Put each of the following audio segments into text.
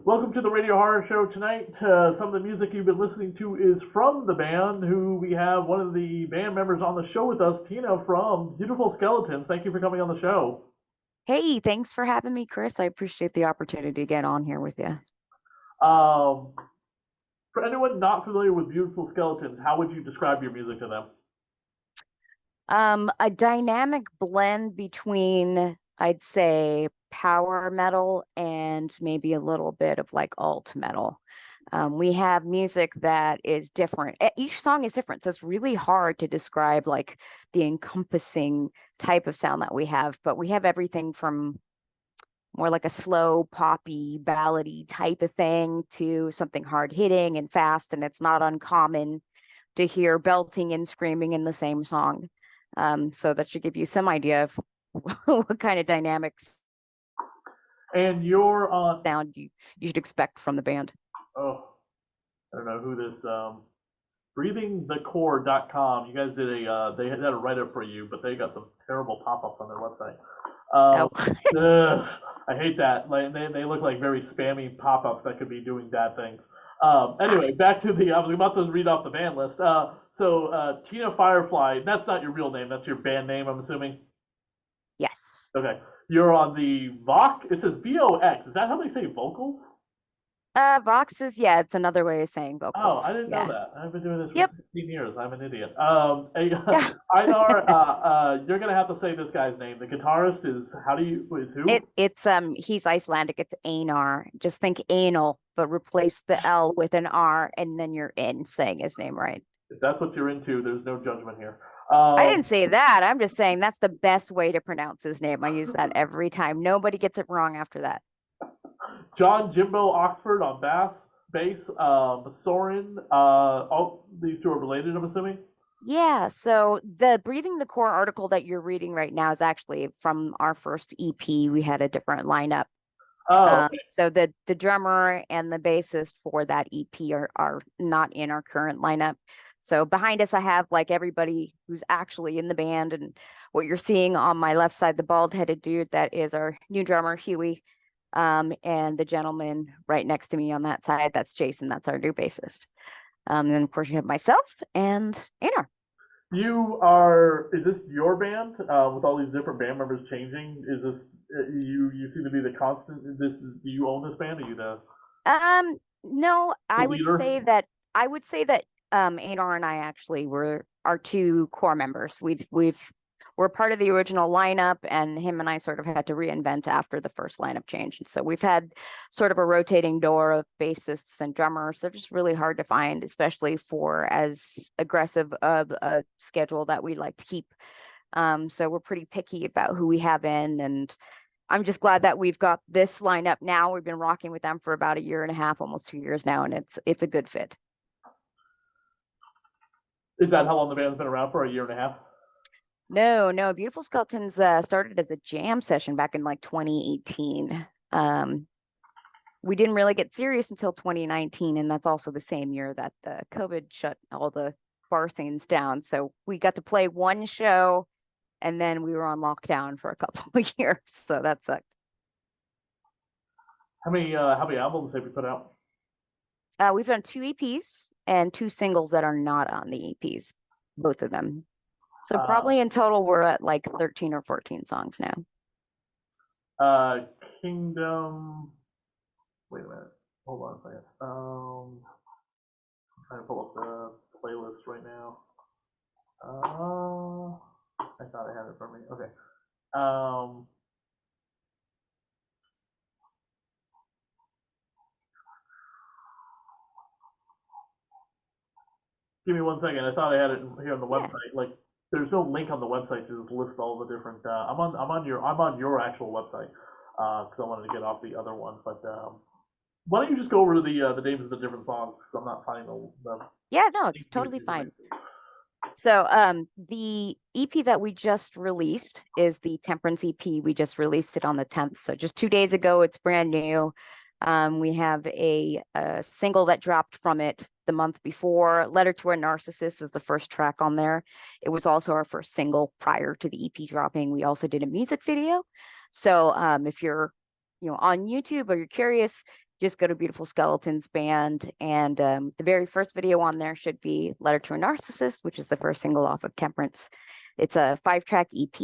Welcome to the Radio Horror Show tonight. Some of the music you've been listening to is from the band, who we have one of the band members on the show with us, Tina from Beautiful Skeletons. Thank you for coming on the show. Hey, thanks for having me, Chris. I appreciate the opportunity to get on here with you. Um, for anyone not familiar with Beautiful Skeletons, how would you describe your music to them? A dynamic blend between, I'd say, power metal and maybe a little bit of like alt metal. We have music that is different. Each song is different, so it's really hard to describe like the encompassing type of sound that we have. But we have everything from more like a slow poppy ballady type of thing to something hard hitting and fast, and it's not uncommon to hear belting and screaming in the same song. So that should give you some idea of what kind of dynamics And you're on. sound you should expect from the band. Oh, I don't know who this. BreathingTheCore.com. You guys did they had a write up for you, but they got some terrible pop ups on their website. Um, Oh, ugh, I hate that. Like they look like very spammy pop-ups that could be doing bad things. Anyway, back to the. I was about to read off the band list. Tina Firefly. That's not your real name. That's your band name. I'm assuming. yes. Okay. You're on the Vox. It says VOX. Is that how they say vocals? Voxes, yeah, it's another way of saying Oh, vocals. I didn't know Yeah. that. I've been doing this for Yep. 16 years. I'm an idiot. Yeah. Einar, you're gonna have to say this guy's name. The guitarist is who? He's Icelandic. It's Einar. Just think anal, but replace the L with an R, and then you're in saying his name right. If that's what you're into, there's no judgment here. I Um, didn't say that. I'm just saying that's the best way to pronounce his name. I use that every time. Nobody gets it wrong after that. John Jimbo Oxford on bass. Soren. All these two are related, I'm assuming. Yeah, so the Breathing the Core article that you're reading right now is actually from our first EP. We had a different lineup. Oh, So the drummer and the bassist for that EP are not in our current lineup. So behind us, I have like everybody who's actually in the band, and what you're seeing on my left side, the bald-headed dude, that is our new drummer, Huey. And the gentleman right next to me on that side, that's Jason, that's our new bassist. And then of course you have myself and Anar. you are. Is this your band with all these different band members changing? Is this you? You seem to be the constant. Do you own this band? Are you No, the I would leader? say that Anar and I actually were our two core members. We're part of the original lineup, and him and I sort of had to reinvent after the first lineup change. And so we've had sort of a rotating door of bassists and drummers. They're just really hard to find, especially for as aggressive of a schedule that we like to keep. So we're pretty picky about who we have in, and I'm just glad that we've got this lineup now. We've been rocking with them for about a year and a half, almost 2 years now, and it's a good fit. Is that how long the band's been around for? A year and a half? No, no, Beautiful Skeletons started as a jam session back in like 2018. We didn't really get serious until 2019, and that's also the same year that the COVID shut all the bar scenes down. So we got to play one show, and then we were on lockdown for a couple of years. So that sucked. How many albums have you put out? We've done two EPs and two singles that are not on the EPs, both of them. So Uh, probably in total, we're at like 13 or 14 songs now. uh, Kingdom. Wait a minute. Hold on a second. I'm trying to pull up the playlist right now. I thought I had it for me. Okay. Um, Give me 1 second. I thought I had it here on the Yeah. website. Like, there's no link on the website to just list all the different. I'm on your actual website because I wanted to get off the other one. But why don't you just go over the names of the different songs because I'm not finding the Yeah, no, it's link to it totally too quick. fine. So the EP that we just released is the Temperance EP. We just released it on the 10th. So just 2 days ago, it's brand new. We have a single that dropped from it the month before. Letter to a Narcissist is the first track on there. It was also our first single prior to the EP dropping. We also did a music video. So if you're on YouTube or you're curious, just go to Beautiful Skeletons Band. And the very first video on there should be Letter to a Narcissist, which is the first single off of Temperance. It's a 5-track EP.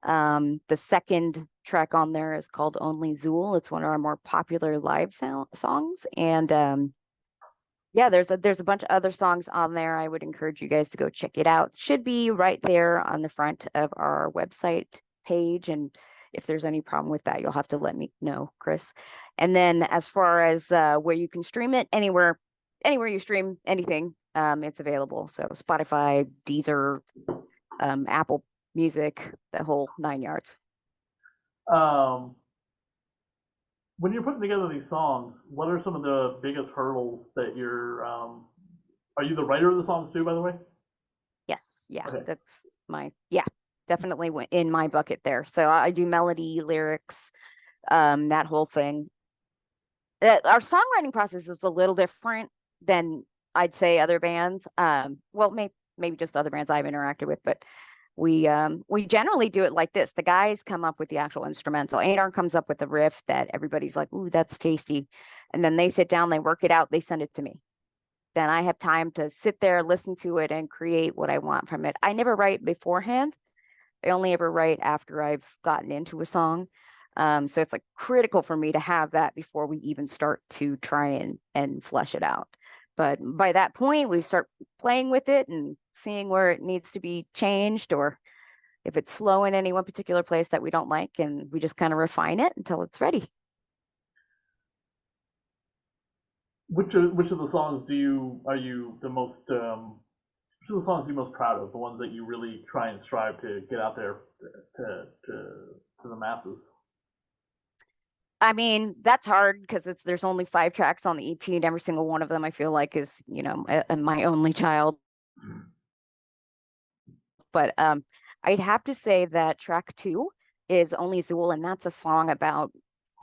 The second track on there is called Only Zool. It's one of our more popular live songs. And yeah, there's a bunch of other songs on there. I would encourage you guys to go check it out. Should be right there on the front of our website page. And if there's any problem with that, you'll have to let me know, Chris. And then as far as where you can stream it, anywhere you stream anything, it's available. So Spotify, Deezer, Apple Music, the whole 9 yards. When you're putting together these songs, what are some of the biggest hurdles that you're? Are you the writer of the songs too, by the way? Yes, yeah, Okay. that's definitely went in my bucket there. So I do melody, lyrics, that whole thing. Our songwriting process is a little different than I'd say other bands. Well, maybe just other bands I've interacted with, but we generally do it like this. The guys come up with the actual instrumental. Adar comes up with a riff that everybody's like, ooh, that's tasty. And then they sit down, they work it out, they send it to me. Then I have time to sit there, listen to it, and create what I want from it. I never write beforehand. I only ever write after I've gotten into a song. So it's like critical for me to have that before we even start to try and flesh it out. But by that point, we start playing with it and seeing where it needs to be changed, or if it's slow in any one particular place that we don't like, and we just kind of refine it until it's ready. Which of the songs are you the most which of the songs are you most proud of? The ones that you really try and strive to get out there to the masses? I mean, that's hard because there's only 5 tracks on the EP, and every single one of them I feel like is, my only child. But I'd have to say that track 2 is Only Zool, and that's a song about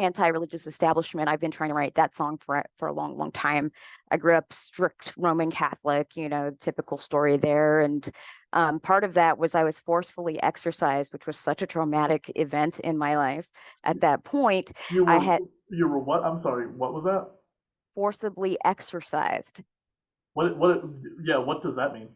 anti-religious establishment. I've been trying to write that song for a long, long time. I grew up strict Roman Catholic, typical story there. And part of that was I was forcefully exorcised, which was such a traumatic event in my life. At that point, You I had were what? I'm sorry. What was that? forcibly exorcised. What does that mean?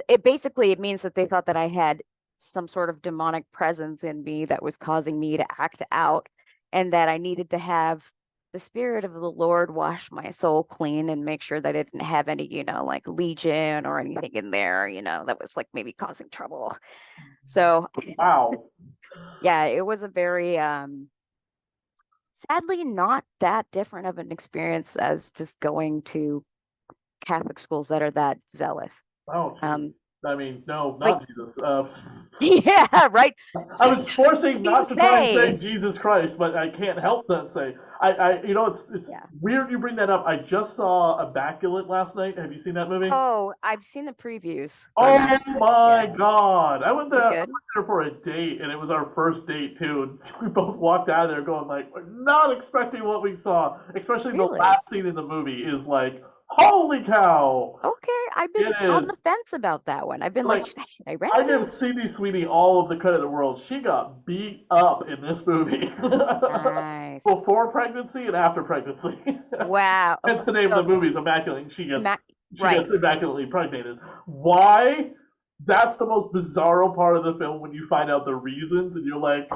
It means that they thought that I had some sort of demonic presence in me that was causing me to act out, and that I needed to have the Spirit of the Lord wash my soul clean and make sure that it didn't have any, like legion or anything in there, that was like maybe causing trouble. So Wow. yeah, it was a very sadly not that different of an experience as just going to Catholic schools that are that zealous. Oh, I mean, no, like- not Jesus. Yeah, right. I was forcing not to try and say say. Jesus Christ, but I can't help but say it's Yeah. weird you bring that up. I just saw Immaculate last night. Have you seen that movie? Oh, I've seen the previews. Oh my Yeah. God! I went there Good. for a date, and it was our first date too. And we both walked out of there going like, we're not expecting what we saw. Especially the Really? last scene in the movie is like, holy cow! Okay, I've been It on is. the fence about that one. I've been Like, should I rent I give it? Sydney Sweeney all of the credit in the world. She got beat up in this movie. Nice. Before pregnancy and after pregnancy. Wow. That's the name of the movie is Immaculate. She right. gets immaculately impregnated. Why? That's the most bizarro part of the film when you find out the reasons and you're like,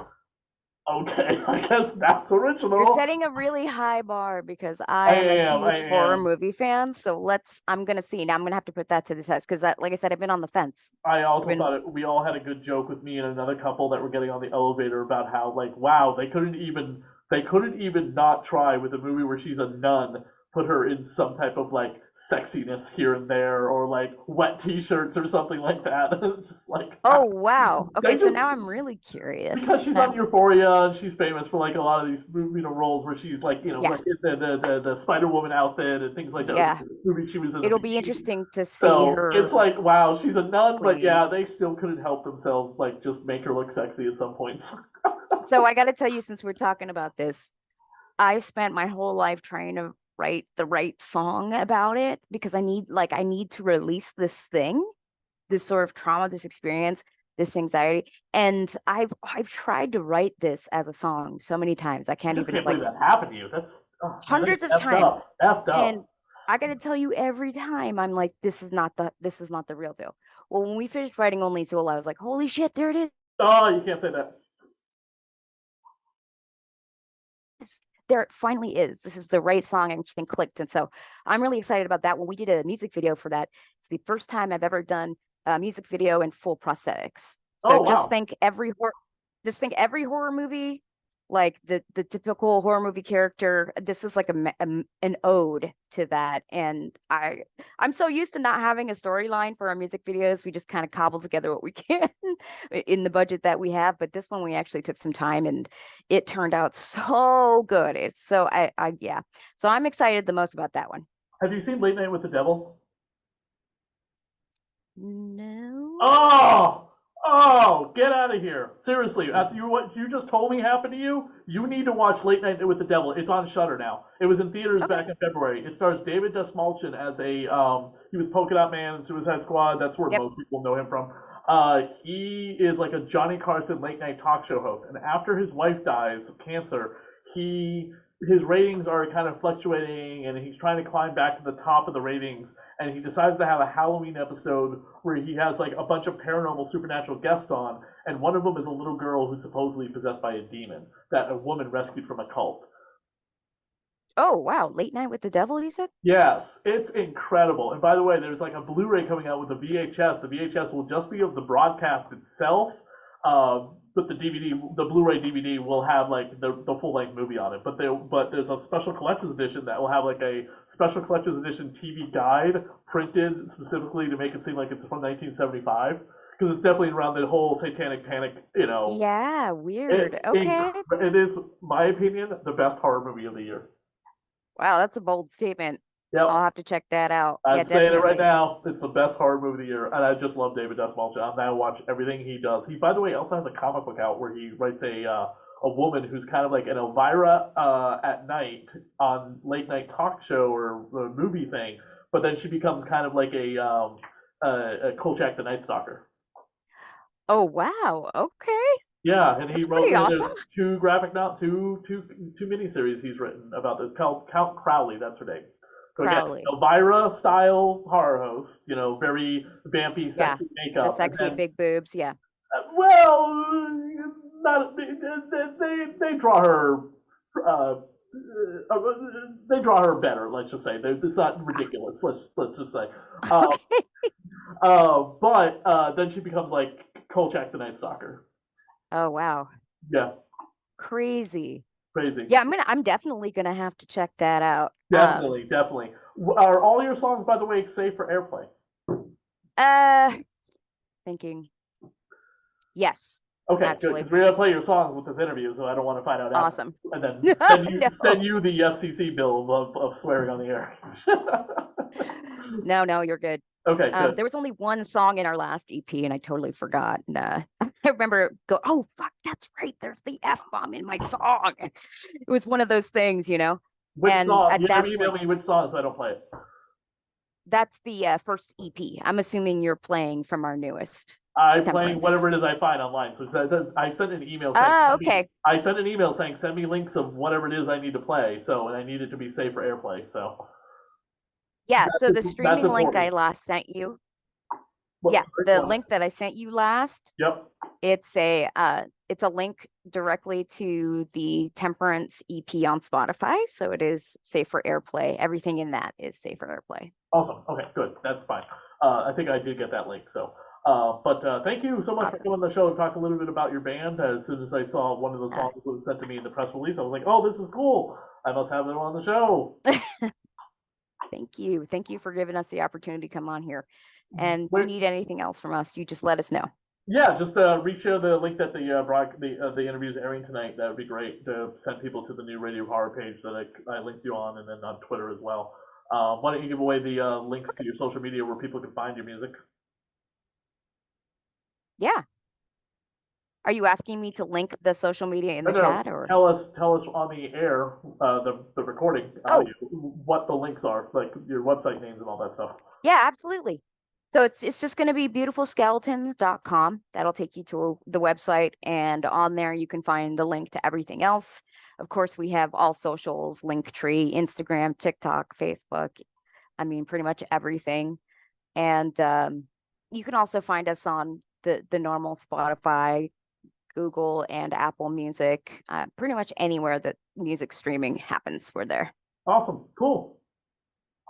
okay, I guess that's original. You're setting a really high bar because I am a huge horror movie fan. So I'm gonna see. Now I'm gonna have to put that to the test because like I said, I've been on the fence. I also thought we all had a good joke with me and another couple that were getting on the elevator about how like, wow, they couldn't even not try with a movie where she's a nun, put her in some type of like sexiness here and there or like wet t-shirts or something like that. Just like, oh wow. Okay, so now I'm really curious. Because she's on Euphoria and she's famous for like a lot of these roles where she's like like the Spider-Woman outfit and things like that. Yeah. Movie she was in. It'll be interesting to see her. It's like, wow, she's a nun, but yeah, they still couldn't help themselves like just make her look sexy at some points. So I got to tell you, since we're talking about this, I've spent my whole life trying to write the right song about it because I need to release this thing, this sort of trauma, this experience, this anxiety. And I've tried to write this as a song so many times. I I can't just even can't like believe that happened to you. That's, oh man, hundreds that's of effed times. up. Effed And up. I gotta tell you, every time I'm like, this is not the real deal. Well, when we finished writing Only Soul, I was like, holy shit, there it Oh, you can't say that. is. There it finally is. This is the right song, and everything clicked. And so I'm really excited about that. When we did a music video for that, it's the first time I've ever done a music video in full prosthetics. So Oh wow. just think every horror movie, like the typical horror movie character. This is like an ode to that, and I'm so used to not having a storyline for our music videos. We just kind of cobble together what we can in the budget that we have. But this one, we actually took some time, and it turned out so good. It's so I yeah. So I'm excited the most about that one. Have you seen Late Night with the Devil? No. Oh, oh, get out of here! Seriously, after what you just told me happened to you, you need to watch Late Night with the Devil. It's on Shutter now. It was in theaters Okay. back in February. It stars David Dastmalchian as a he was Polka Dot Man in Suicide Squad. That's where Yep. most people know him from. He is like a Johnny Carson late night talk show host, and after his wife dies of cancer, he his ratings are kind of fluctuating, and he's trying to climb back to the top of the ratings. And he decides to have a Halloween episode where he has like a bunch of paranormal supernatural guests on, and one of them is a little girl who's supposedly possessed by a demon that a woman rescued from a cult. Oh wow, Late Night with the Devil, you said? Yes, it's incredible. And by the way, there's like a Blu-ray coming out with the VHS. The VHS will just be of the broadcast itself, but the DVD, the Blu-ray DVD, will have like the full-length movie on it. But there's a special collector's edition that will have like a special collector's edition TV guide printed specifically to make it seem like it's from 1975, because it's definitely around the whole Satanic Panic. Yeah, weird. It's Okay. it is, my opinion, the best horror movie of the year. Wow, that's a bold statement. I'll Yep. have to check that out. Yeah, I'm saying it right definitely. now. It's the best horror movie of the year, and I just love David Dastmalchian. I now watch everything he does. He, by the way, also has a comic book out where he writes a woman who's kind of like an Elvira at night on late night talk show or movie thing, but then she becomes kind of like a Kolchak the Night Stalker. Oh wow. Okay. Yeah, and he That's wrote. pretty There's awesome. two graphic now, two miniseries he's written about this. Count Crowley, that's her name. So again, Crowley. Elvira style horror host, very vampy, Yeah. sexy The makeup, and sexy then big boobs. Yeah. well, not they draw her. Uh, they draw her better. Let's just say it's not ridiculous. Let's just say. Um, Okay. but then she becomes like Kolchak the Night Stalker. Oh wow. Yeah, Crazy. crazy. Yeah, I'm definitely gonna have to check that out. Definitely, definitely. Are all your songs, by the way, safe for airplay? Uh thinking. Yes, Okay, good, actually. because we're gonna play your songs with this interview, so I don't want to find out after, Awesome. and then No. send you the FCC bill of swearing on the air. No, you're good. Okay, good. There was only one song in our last EP, and I totally forgot. And I remember oh fuck, that's right. There's the F bomb in my song. It was one of those things, Which And song? at You that never email point, me which song, so I don't play it. that's the first EP. I'm assuming you're playing from our newest I'm playing Temperance. whatever it is I find online. So I sent an email saying, Oh, okay. I sent an email saying send me links of whatever it is I need to play. So, and I need it to be safe for airplay. So Yeah, so the that's streaming link I important. last sent you. What, Yeah, sorry, the go on. link that I sent you last, Yep. it's a link directly to the Temperance EP on Spotify. So it is safe for airplay. Everything in that is safe for airplay. Awesome. Okay, good. That's fine. I think I did get that link. So, but thank you so much for Awesome. coming on the show and talk a little bit about your band. As soon as I saw one of the Uh, songs that was sent to me in the press release, I was like, oh, this is cool. I must have them on the show. Thank you. Thank you for giving us the opportunity to come on here. And if you Wait, need anything else from us, you just let us know. yeah, just reshare the link that the interview is airing tonight. That would be great to send people to the new Radio Horror page that I linked you on, and then on Twitter as well. Why don't you give away the links to your social media where people can find your music? Yeah. Are you asking me to link the social media in the No, chat or? tell us on the air, the recording Oh, audio, what the links are, like your website names and all that stuff. yeah, absolutely. So it's just going to be beautifulskeletons.com. That'll take you to the website, and on there you can find the link to everything else. Of course, we have all socials, Linktree, Instagram, TikTok, Facebook. I mean, pretty much everything. And you can also find us on the normal Spotify, Google, and Apple Music. Pretty much anywhere that music streaming happens, we're there. Awesome. Cool.